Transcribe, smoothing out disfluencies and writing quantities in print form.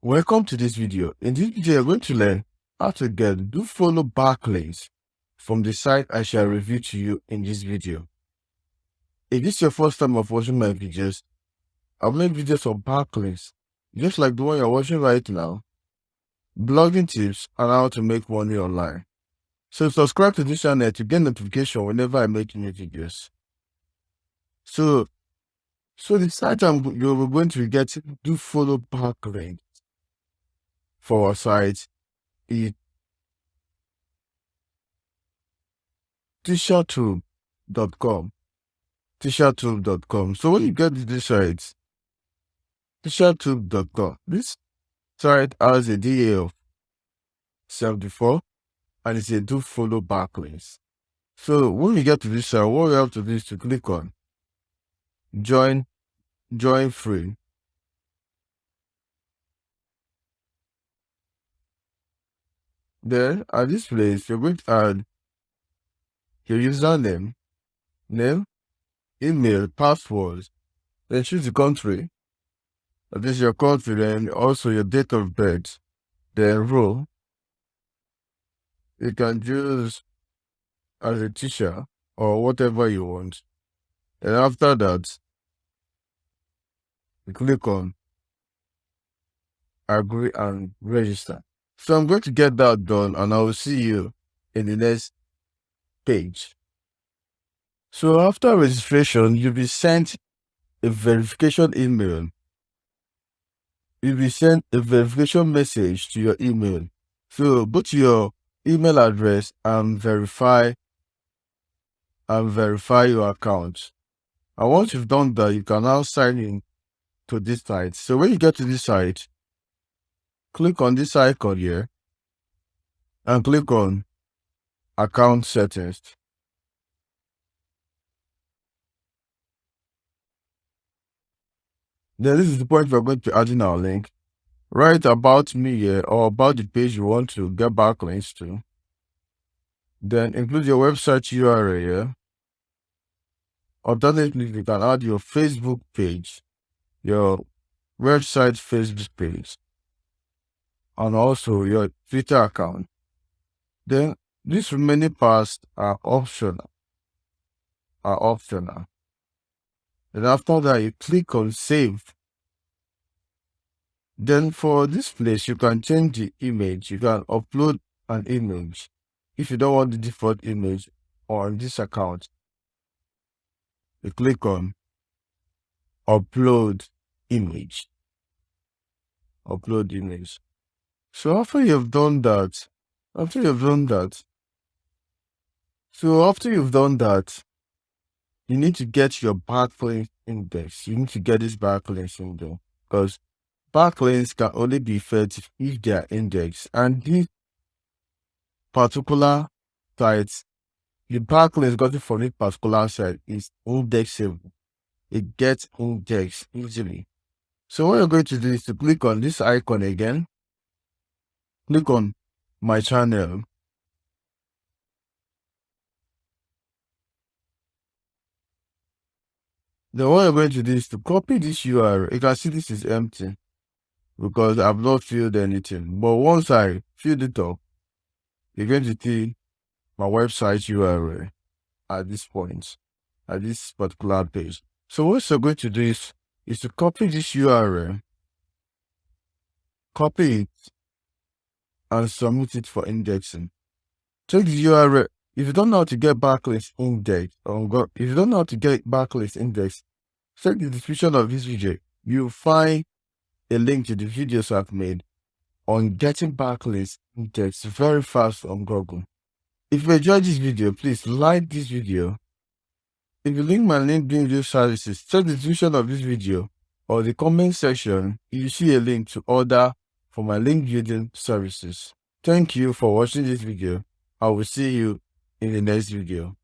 Welcome to this video. In this video, you're going to learn how to get dofollow backlinks from the site I shall review to you in this video. If this is your first time of watching my videos, I'll make videos on backlinks, just like the one you're watching right now, blogging tips, and how to make money online. So subscribe to this channel to get notification whenever I make new videos. So the site you're going to get dofollow backlinks for our site is Teachertube.com. Teachertube.com. So when you get to this site, Teachertube.com, this site has a DA of 74 and it's a dofollow backlinks. So when you get to this site, what you have to do is to click on join free. Then at this place, you're going to add your username, name, email, passwords, then choose the country. This is your country, then also your date of birth, then role. You can choose as a teacher or whatever you want. And after that, you click on agree and register. So I'm going to get that done and I will see you in the next page. So after registration, you'll be sent a verification email. You'll be sent a verification message to your email. So go to your email address and verify your account. And once you've done that, you can now sign in to this site. So when you get to this site, click on this icon here and click on account settings. Then this is the point we're going to add in our link. Write about me here or about the page you want to get backlinks to. Then include your website URL here. Alternatively, you can add your Facebook page, your website Facebook page, and also your Twitter account. Then these remaining parts are optional. And after that, you click on save. Then for this place, you can change the image. You can upload an image if you don't want the default image on this account. You click on upload image. So after you've done that, you need to get your backlink index. You need to get this backlinks index because backlinks can only be effective if they are indexed. And these particular sites, the backlinks gotten from this particular site is indexable. It gets indexed easily. So what you're going to do is to click on this icon again. Click on my channel. Then what you're going to do is to copy this URL. You can see this is empty because I've not filled anything. But once I fill it up, you're going to see my website URL at this point, at this particular page. So what you're going to do is to copy this URL, copy it, and submit it for indexing. Check the URL. If you don't know how to get backlinks indexed, check the description of this video. You'll find a link to the videos I've made on getting backlinks indexed very fast on Google. If you enjoyed this video, please like this video. If you link my link during video services, check the description of this video or the comment section. You see a link to order for my link building services. Thank you for watching this video. I will see you in the next video.